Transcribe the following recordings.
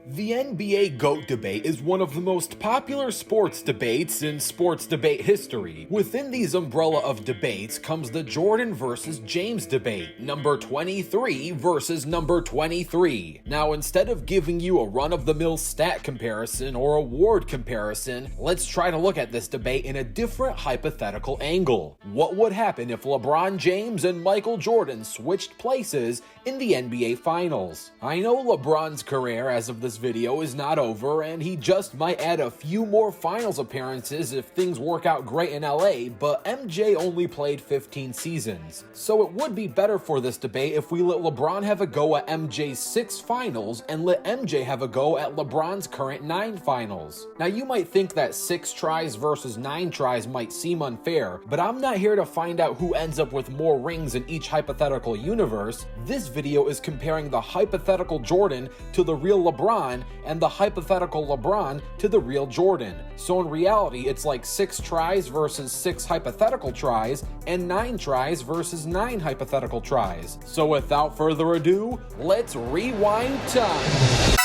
The NBA GOAT debate is one of the most popular sports debates in sports debate history. Within these umbrella of debates comes the Jordan versus James debate, number 23 versus number 23. Now, instead of giving you a run-of-the-mill stat comparison or award comparison, let's try to look at this debate in a different hypothetical angle. What would happen if LeBron James and Michael Jordan switched places in the NBA Finals? I know LeBron's career as of this video is not over, and he just might add a few more finals appearances if things work out great in LA, but MJ only played 15 seasons. So it would be better for this debate if we let LeBron have a go at MJ's 6 finals and let MJ have a go at LeBron's current 9 finals. Now you might think that 6 tries versus 9 tries might seem unfair, but I'm not here to find out who ends up with more rings in each hypothetical universe. This video is comparing the hypothetical Jordan to the real LeBron and the hypothetical LeBron to the real Jordan. So in reality, it's like 6 tries versus 6 hypothetical tries and 9 tries versus 9 hypothetical tries. So without further ado, let's rewind time.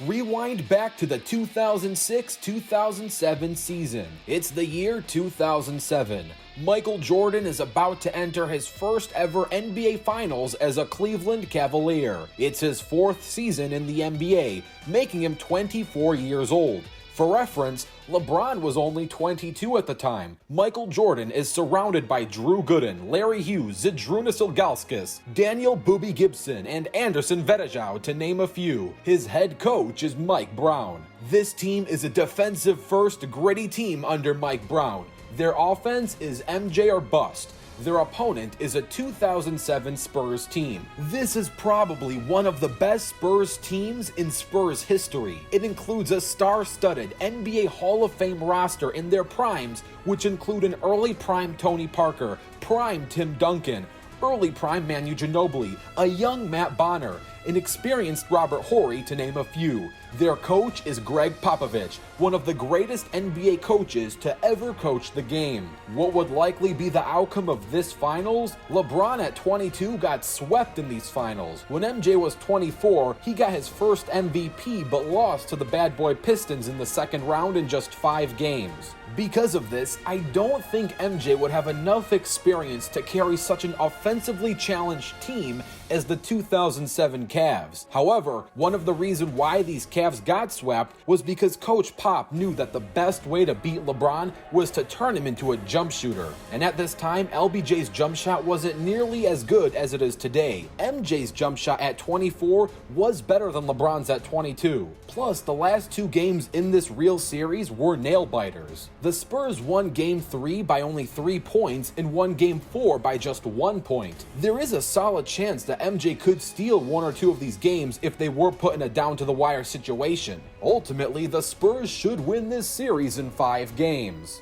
Rewind back to the 2006-2007 season. It's the year 2007. Michael Jordan is about to enter his first ever NBA Finals as a Cleveland Cavalier. It's his 4th season in the NBA, making him 24 years old. For reference, LeBron was only 22 at the time. Michael Jordan is surrounded by Drew Gooden, Larry Hughes, Zydrunas Ilgauskas, Daniel Boobie Gibson, and Anderson Varejao, to name a few. His head coach is Mike Brown. This team is a defensive-first, gritty team under Mike Brown. Their offense is MJ or bust. Their opponent is a 2007 Spurs team. This is probably one of the best Spurs teams in Spurs history. It includes a star-studded NBA Hall of Fame roster in their primes, which include an early prime Tony Parker, prime Tim Duncan, early prime Manu Ginobili, a young Matt Bonner, an experienced Robert Horry, to name a few. Their coach is Greg Popovich, one of the greatest NBA coaches to ever coach the game. What would likely be the outcome of this finals? LeBron at 22 got swept in these finals. When MJ was 24, he got his first MVP but lost to the bad boy Pistons in the second round in just 5 games. Because of this, I don't think MJ would have enough experience to carry such an offensively challenged team as the 2007 Cavs. However, one of the reasons why these Cavs got swept was because Coach Pop knew that the best way to beat LeBron was to turn him into a jump shooter. And at this time, LBJ's jump shot wasn't nearly as good as it is today. MJ's jump shot at 24 was better than LeBron's at 22. Plus, the last 2 games in this real series were nail-biters. The Spurs won Game 3 by only 3 points and won Game 4 by just 1 point. There is a solid chance that MJ could steal 1 or 2 of these games if they were put in a down-to-the-wire situation. Ultimately, the Spurs should win this series in 5 games.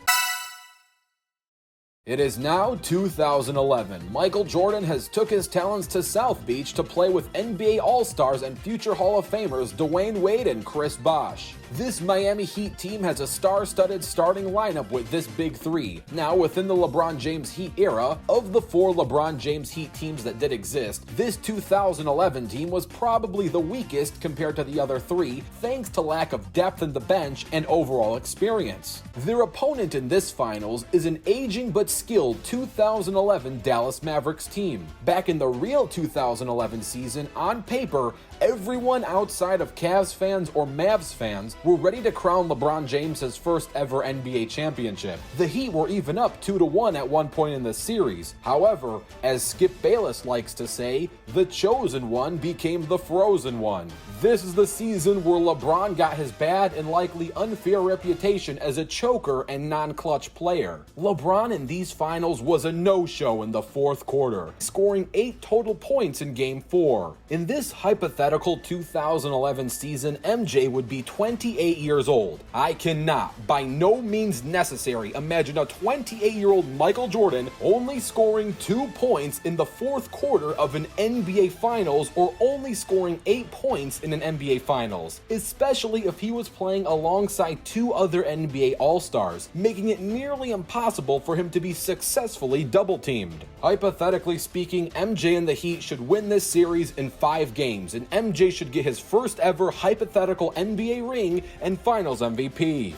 It is now 2011. Michael Jordan has took his talents to South Beach to play with NBA All-Stars and future Hall of Famers Dwayne Wade and Chris Bosh. This Miami Heat team has a star-studded starting lineup with this big 3. Now, within the LeBron James Heat era, of the 4 LeBron James Heat teams that did exist, this 2011 team was probably the weakest compared to the other 3, thanks to lack of depth in the bench and overall experience. Their opponent in this finals is an aging but skilled 2011 Dallas Mavericks team. Back in the real 2011 season, on paper, everyone outside of Cavs fans or Mavs fans were ready to crown LeBron James his first ever NBA championship. The Heat were even up 2-1 at one point in the series. However, as Skip Bayless likes to say, the chosen one became the frozen one. This is the season where LeBron got his bad and likely unfair reputation as a choker and non-clutch player. LeBron in these finals was a no-show in the 4th quarter, scoring 8 total points in Game 4. In this hypothetical 2011 season, MJ would be 28 28 years old. I cannot, by no means necessary, imagine a 28-year-old Michael Jordan only scoring 2 points in the fourth quarter of an NBA Finals or only scoring 8 points in an NBA Finals, especially if he was playing alongside 2 other NBA All-Stars, making it nearly impossible for him to be successfully double-teamed. Hypothetically speaking, MJ and the Heat should win this series in 5 games, and MJ should get his first ever hypothetical NBA ring and Finals MVP.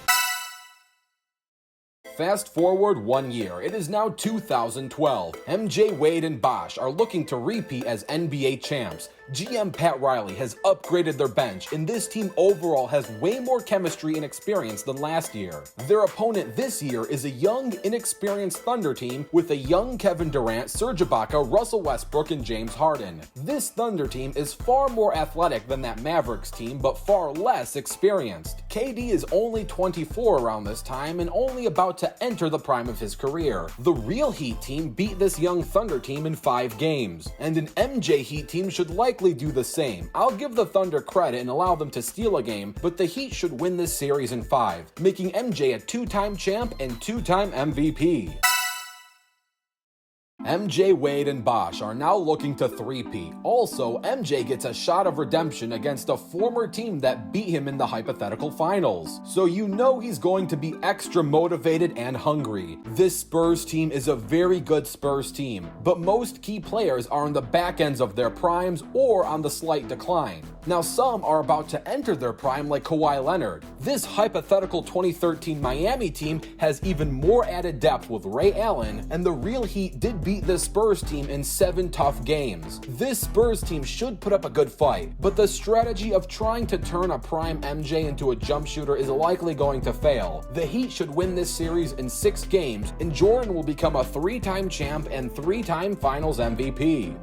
Fast forward 1 year, it is now 2012. MJ, Wade, and Bosh are looking to repeat as NBA champs. GM Pat Riley has upgraded their bench, and this team overall has way more chemistry and experience than last year. Their opponent this year is a young, inexperienced Thunder team with a young Kevin Durant, Serge Ibaka, Russell Westbrook, and James Harden. This Thunder team is far more athletic than that Mavericks team, but far less experienced. KD is only 24 around this time and only about to enter the prime of his career. The real Heat team beat this young Thunder team in 5 games, and an MJ Heat team should likely do the same. I'll give the Thunder credit and allow them to steal a game, but the Heat should win this series in 5, making MJ a 2-time champ and 2-time MVP. MJ, Wade, and Bosh are now looking to three-peat. Also, MJ gets a shot of redemption against a former team that beat him in the hypothetical finals. So you know he's going to be extra motivated and hungry. This Spurs team is a very good Spurs team, but most key players are on the back ends of their primes or on the slight decline. Now some are about to enter their prime like Kawhi Leonard. This hypothetical 2013 Miami team has even more added depth with Ray Allen, and the real Heat did beat the Spurs team in 7 tough games. This Spurs team should put up a good fight, but the strategy of trying to turn a prime MJ into a jump shooter is likely going to fail. The Heat should win this series in 6 games, and Jordan will become a 3-time champ and 3-time Finals MVP.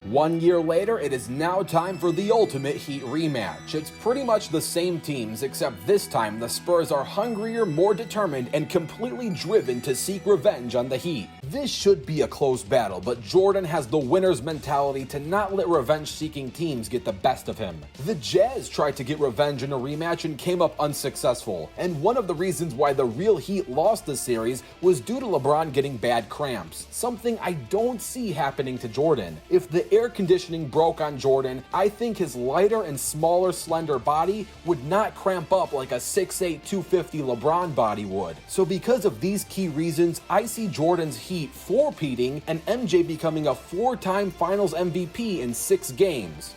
1 year later, it is now time for the ultimate Heat rematch. It's pretty much the same teams, except this time the Spurs are hungrier, more determined, and completely driven to seek revenge on the Heat. This should be a close battle, but Jordan has the winner's mentality to not let revenge-seeking teams get the best of him. The Jazz tried to get revenge in a rematch and came up unsuccessful, and one of the reasons why the real Heat lost the series was due to LeBron getting bad cramps, something I don't see happening to Jordan. If the air conditioning broke on Jordan, I think his lighter and smaller slender body would not cramp up like a 6'8", 250 LeBron body would. So because of these key reasons, I see Jordan's Heat four-peating and MJ becoming a 4-time Finals MVP in 6 games.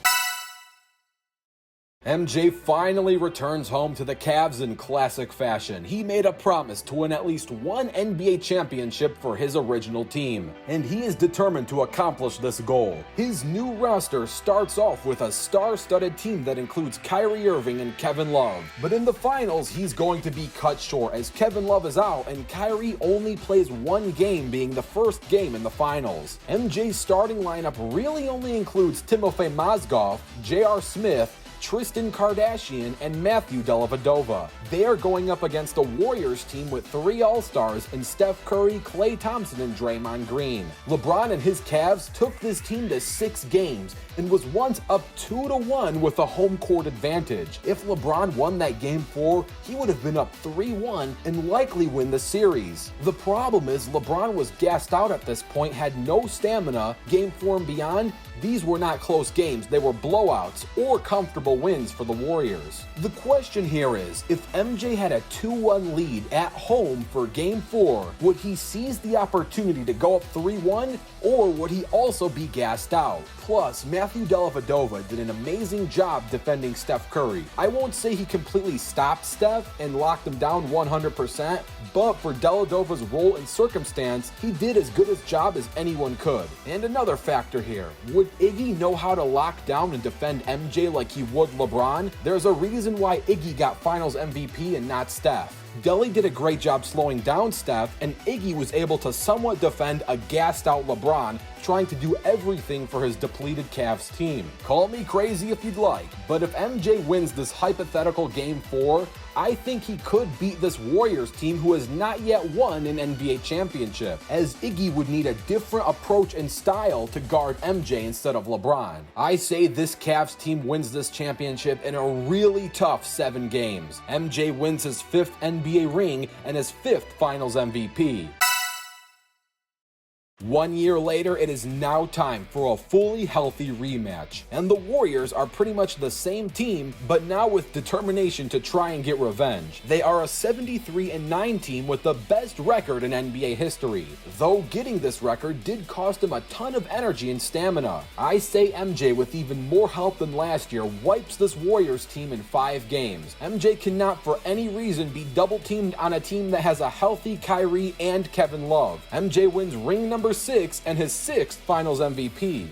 MJ finally returns home to the Cavs in classic fashion. He made a promise to win at least 1 NBA championship for his original team, and he is determined to accomplish this goal. His new roster starts off with a star-studded team that includes Kyrie Irving and Kevin Love, but in the finals he's going to be cut short as Kevin Love is out and Kyrie only plays 1 game, being the first game in the finals. MJ's starting lineup really only includes Timofey Mozgov, J.R. Smith, Tristan Kardashian, and Matthew Dellavedova. They are going up against a Warriors team with 3 All-Stars in Steph Curry, Klay Thompson, and Draymond Green. LeBron and his Cavs took this team to 6 games and was once up 2-1 with a home court advantage. If LeBron won that Game 4, he would have been up 3-1 and likely win the series. The problem is LeBron was gassed out at this point, had no stamina. Game 4 and beyond, these were not close games, they were blowouts or comfortable wins for the Warriors. The question here is, if MJ had a 2-1 lead at home for Game 4, would he seize the opportunity to go up 3-1, or would he also be gassed out? Plus, Matthew Dellavedova did an amazing job defending Steph Curry. I won't say he completely stopped Steph and locked him down 100%, but for Dellavedova's role and circumstance, he did as good a job as anyone could. And another factor here, would Iggy know how to lock down and defend MJ like he would LeBron? There's a reason why Iggy got Finals MVP and not Steph. Deli did a great job slowing down Steph, and Iggy was able to somewhat defend a gassed-out LeBron trying to do everything for his depleted Cavs team. Call me crazy if you'd like, but if MJ wins this hypothetical Game 4, I think he could beat this Warriors team who has not yet won an NBA championship, as Iggy would need a different approach and style to guard MJ instead of LeBron. I say this Cavs team wins this championship in a really tough 7 games. MJ wins his 5th NBA ring and his 5th Finals MVP. 1 year later, it is now time for a fully healthy rematch, and the Warriors are pretty much the same team, but now with determination to try and get revenge. They are a 73-9 team with the best record in NBA history, though getting this record did cost them a ton of energy and stamina. I say MJ, with even more help than last year, wipes this Warriors team in 5 games. MJ cannot for any reason be double-teamed on a team that has a healthy Kyrie and Kevin Love. MJ wins ring number 6 and his 6th Finals MVP.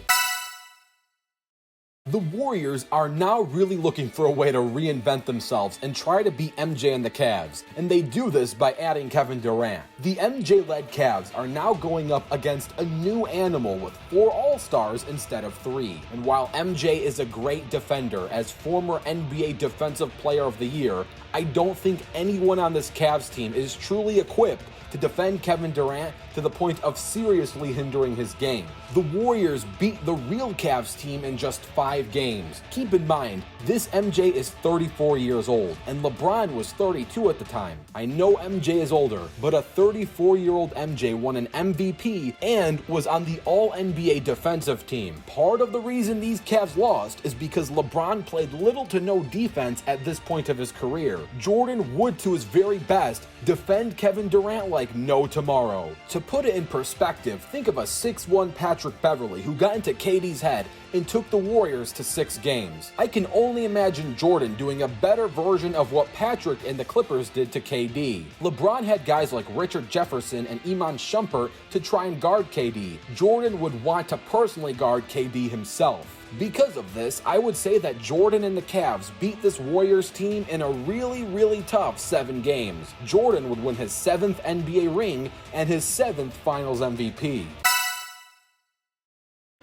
The Warriors are now really looking for a way to reinvent themselves and try to beat MJ and the Cavs, and they do this by adding Kevin Durant. The MJ-led Cavs are now going up against a new animal with 4 All-Stars instead of 3. And while MJ is a great defender as former NBA Defensive Player of the Year, I don't think anyone on this Cavs team is truly equipped to defend Kevin Durant to the point of seriously hindering his game. The Warriors beat the real Cavs team in just 5 games. Keep in mind, this MJ is 34 years old, and LeBron was 32 at the time. I know MJ is older, but a 34-year-old MJ won an MVP and was on the All-NBA defensive team. Part of the reason these Cavs lost is because LeBron played little to no defense at this point of his career. Jordan would, to his very best, defend Kevin Durant like no tomorrow. To put it in perspective, think of a 6'1" Patrick Beverley who got into KD's head and took the Warriors to 6 games. I can only imagine Jordan doing a better version of what Patrick and the Clippers did to KD. LeBron had guys like Richard Jefferson and Iman Shumpert to try and guard KD. Jordan would want to personally guard KD himself. Because of this, I would say that Jordan and the Cavs beat this Warriors team in a really tough 7 games. Jordan would win his 7th NBA ring and his 7th Finals MVP.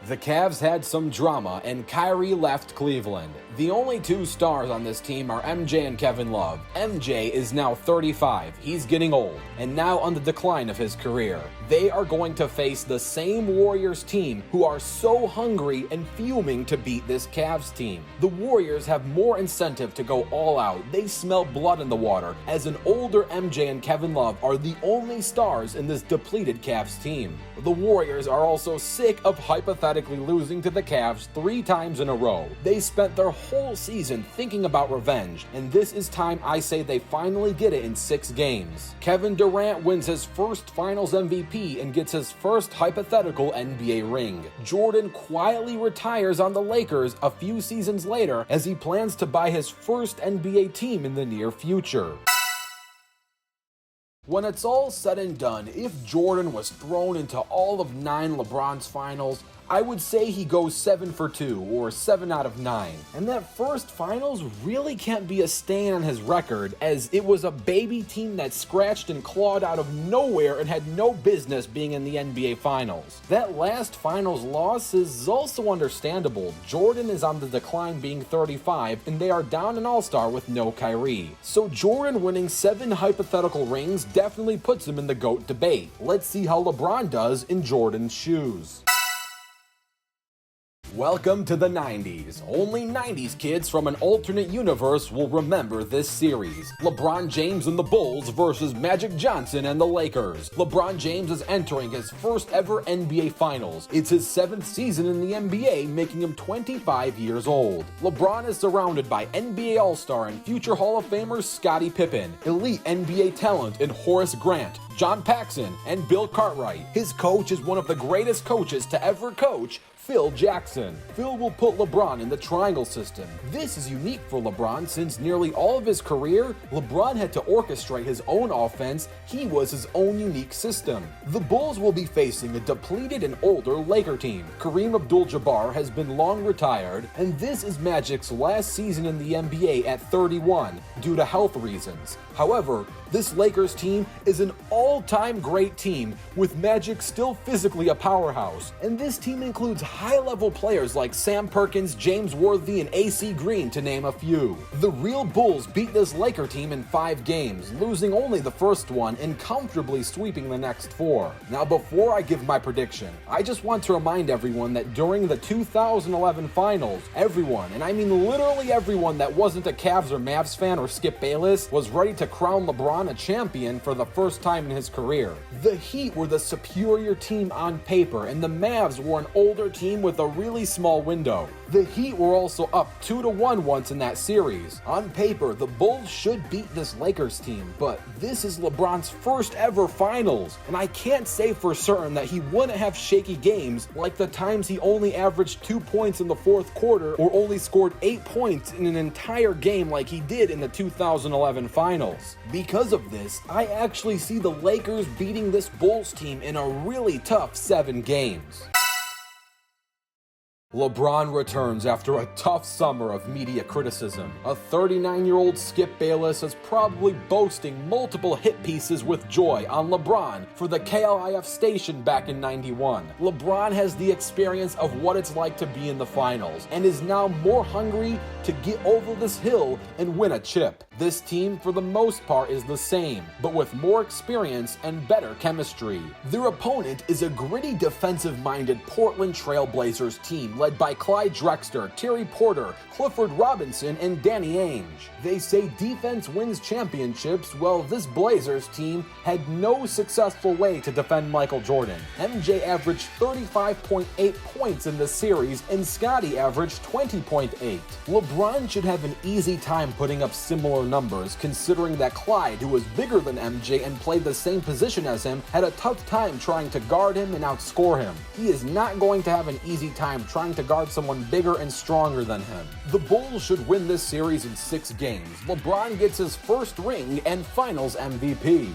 The Cavs had some drama, and Kyrie left Cleveland. The only 2 stars on this team are MJ and Kevin Love. MJ is now 35, he's getting old, and now on the decline of his career. They are going to face the same Warriors team who are so hungry and fuming to beat this Cavs team. The Warriors have more incentive to go all out. They smell blood in the water, as an older MJ and Kevin Love are the only stars in this depleted Cavs team. The Warriors are also sick of hypothetically losing to the Cavs 3 times in a row. They spent their whole season thinking about revenge, and this is time I say they finally get it in 6 games. Kevin Durant wins his first Finals MVP and gets his first hypothetical NBA ring. Jordan quietly retires on the Lakers a few seasons later as he plans to buy his first NBA team in the near future. When it's all said and done, if Jordan was thrown into all of 9 LeBron's finals, I would say he goes 7 for 2 or 7 out of 9. And that first finals really can't be a stain on his record, as it was a baby team that scratched and clawed out of nowhere and had no business being in the NBA finals. That last finals loss is also understandable. Jordan is on the decline, being 35, and they are down an all-star with no Kyrie. So Jordan winning 7 hypothetical rings definitely puts him in the GOAT debate. Let's see how LeBron does in Jordan's shoes. Welcome to the 90s. Only 90s kids from an alternate universe will remember this series. LeBron James and the Bulls versus Magic Johnson and the Lakers. LeBron James is entering his first ever NBA Finals. It's his 7th season in the NBA, making him 25 years old. LeBron is surrounded by NBA All-Star and future Hall of Famers Scottie Pippen, elite NBA talent in Horace Grant, John Paxson, and Bill Cartwright. His coach is one of the greatest coaches to ever coach, Phil Jackson. Phil will put LeBron in the triangle system. This is unique for LeBron since nearly all of his career, LeBron had to orchestrate his own offense. He was his own unique system. The Bulls will be facing a depleted and older Laker team. Kareem Abdul-Jabbar has been long retired, and this is Magic's last season in the NBA at 31 due to health reasons. However, This Lakers team is an all-time great team, with Magic still physically a powerhouse. And this team includes high-level players like Sam Perkins, James Worthy, and AC Green, to name a few. The real Bulls beat this Laker team in 5 games, losing only the first one and comfortably sweeping the next 4. Now, before I give my prediction, I just want to remind everyone that during the 2011 finals, everyone, and I mean literally everyone that wasn't a Cavs or Mavs fan or Skip Bayless, was ready to crown LeBron a champion for the first time in his career. The Heat were the superior team on paper, and the Mavs were an older team with a really small window. The Heat were also up 2-1 once in that series. On paper, the Bulls should beat this Lakers team, but this is LeBron's first ever finals, and I can't say for certain that he wouldn't have shaky games like the times he only averaged 2 points in the fourth quarter or only scored 8 points in an entire game like he did in the 2011 finals. Because of this, I actually see the Lakers beating this Bulls team in a really tough 7 games. LeBron returns after a tough summer of media criticism. A 39-year-old Skip Bayless is probably boasting multiple hit pieces with joy on LeBron for the KLIF station back in '91. LeBron has the experience of what it's like to be in the finals and is now more hungry to get over this hill and win a chip. This team, for the most part, is the same, but with more experience and better chemistry. Their opponent is a gritty, defensive-minded Portland Trail Blazers team led by Clyde Drexler, Terry Porter, Clifford Robinson, and Danny Ainge. They say defense wins championships. Well, this Blazers team had no successful way to defend Michael Jordan. MJ averaged 35.8 points in the series, and Scottie averaged 20.8. LeBron should have an easy time putting up similar numbers, considering that Clyde, who was bigger than MJ and played the same position as him, had a tough time trying to guard him and outscore him. He is not going to have an easy time trying to guard someone bigger and stronger than him. The Bulls should win this series in 6 games. LeBron gets his first ring and Finals MVP.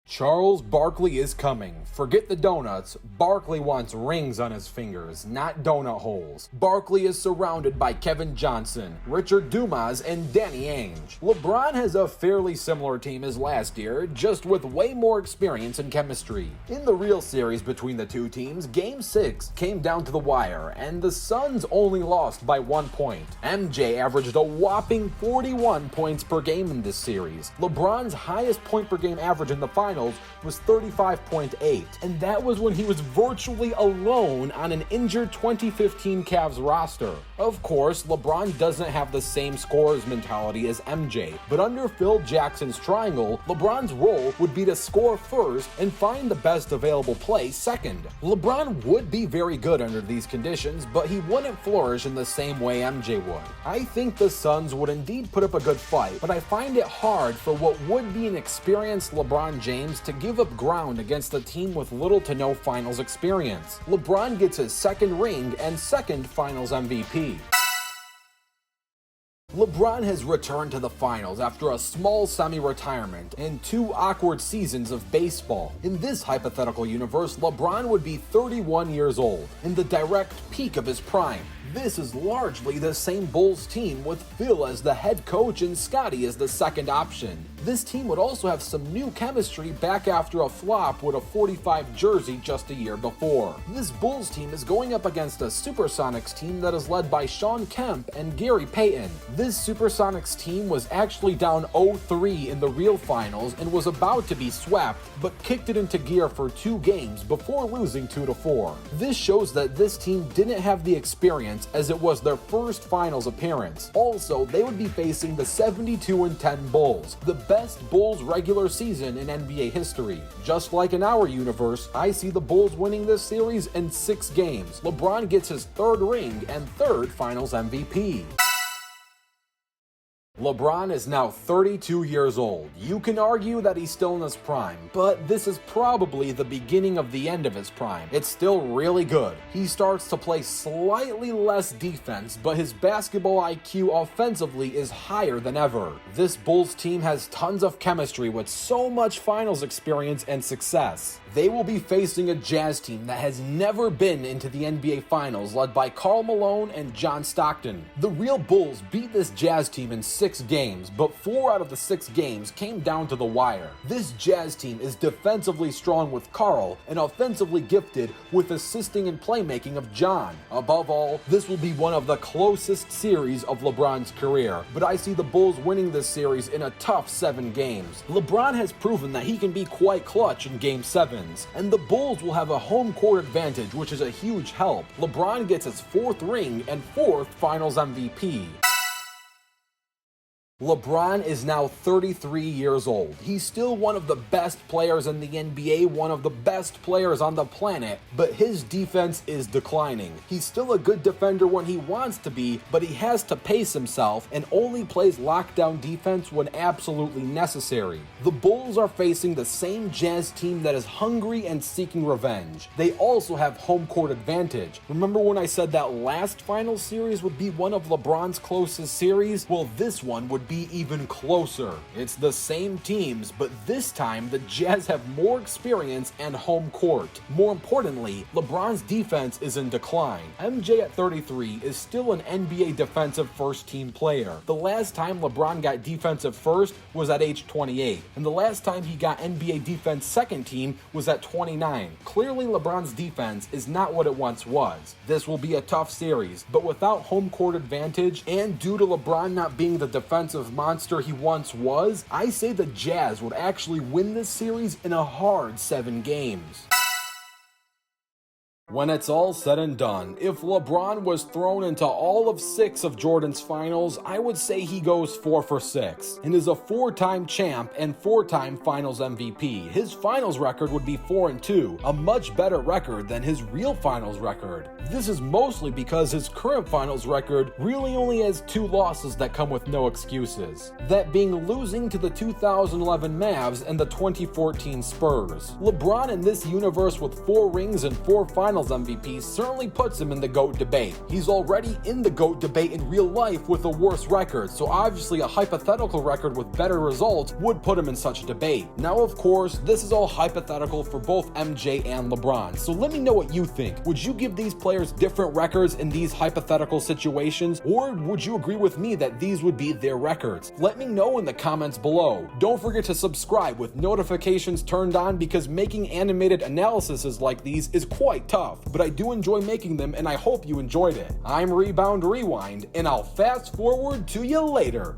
Charles Barkley is coming. Forget the donuts. Barkley wants rings on his fingers, not donut holes. Barkley is surrounded by Kevin Johnson, Richard Dumas, and Danny Ainge. LeBron has a fairly similar team as last year, just with way more experience and chemistry. In the real series between the two teams, Game 6 came down to the wire, and the Suns only lost by 1 point. MJ averaged a whopping 41 points per game in this series. LeBron's highest point per game average in the finals was 35.8, and that was when he was virtually alone on an injured 2015 Cavs roster. Of course, LeBron doesn't have the same scorer's mentality as MJ, but under Phil Jackson's triangle, LeBron's role would be to score first and find the best available play second. LeBron would be very good under these conditions, but he wouldn't flourish in the same way MJ would. I think the Suns would indeed put up a good fight, but I find it hard for what would be an experienced LeBron James to give up ground against a team with little to no finals experience. LeBron gets his second ring and second Finals MVP. LeBron has returned to the finals after a small semi-retirement and 2 awkward seasons of baseball. In this hypothetical universe, LeBron would be 31 years old, in the direct peak of his prime. This is largely the same Bulls team with Phil as the head coach and Scottie as the second option. This team would also have some new chemistry back after a flop with a 45 jersey just a year before. This Bulls team is going up against a Supersonics team that is led by Shawn Kemp and Gary Payton. This Supersonics team was actually down 0-3 in the real finals and was about to be swept, but kicked it into gear for 2 games before losing 2-4. This shows that this team didn't have the experience as it was their first finals appearance. Also, they would be facing the 72-10 Bulls, the best Bulls regular season in NBA history. Just like in our universe, I see the Bulls winning this series in 6 games. LeBron gets his 3rd ring and 3rd Finals MVP. LeBron is now 32 years old. You can argue that he's still in his prime, but this is probably the beginning of the end of his prime. It's still really good. He starts to play slightly less defense, but his basketball IQ offensively is higher than ever. This Bulls team has tons of chemistry with so much finals experience and success. They will be facing a Jazz team that has never been into the NBA Finals, led by Karl Malone and John Stockton. The real Bulls beat this Jazz team in 6 games, but 4 out of the 6 games came down to the wire. This Jazz team is defensively strong with Karl and offensively gifted with assisting and playmaking of John. Above all, this will be one of the closest series of LeBron's career, but I see the Bulls winning this series in a tough 7 games. LeBron has proven that he can be quite clutch in Game 7s, and the Bulls will have a home court advantage, which is a huge help. LeBron gets his 4th ring and 4th Finals MVP. LeBron is now 33 years old. He's still one of the best players in the NBA, one of the best players on the planet, but his defense is declining. He's still a good defender when he wants to be, but he has to pace himself and only plays lockdown defense when absolutely necessary. The Bulls are facing the same Jazz team that is hungry and seeking revenge. They also have home court advantage. Remember when I said that last finals series would be one of LeBron's closest series? Well, this one would be even closer. It's the same teams, but this time the Jazz have more experience and home court. More importantly, LeBron's defense is in decline. MJ at 33 is still an NBA defensive first team player. The last time LeBron got defensive first was at age 28, and the last time he got NBA defense second team was at 29. Clearly LeBron's defense is not what it once was. This will be a tough series, but without home court advantage and due to LeBron not being the defensive monster he once was, I say the Jazz would actually win this series in a hard 7 games. When it's all said and done, if LeBron was thrown into all of 6 of Jordan's finals, I would say he goes 4 for 6 and is a 4-time champ and 4-time finals MVP. His finals record would be 4-2, a much better record than his real finals record. This is mostly because his current finals record really only has 2 losses that come with no excuses, that being losing to the 2011 Mavs and the 2014 Spurs. LeBron in this universe with 4 rings and 4 finals MVP certainly puts him in the GOAT debate. He's already in the GOAT debate in real life with a worse record, so obviously a hypothetical record with better results would put him in such a debate. Now, of course, this is all hypothetical for both MJ and LeBron, so let me know what you think. Would you give these players different records in these hypothetical situations, or would you agree with me that these would be their records? Let me know in the comments below. Don't forget to subscribe with notifications turned on, because making animated analyses like these is quite tough, but I do enjoy making them and I hope you enjoyed it. I'm Rebound Rewind, and I'll fast forward to you later.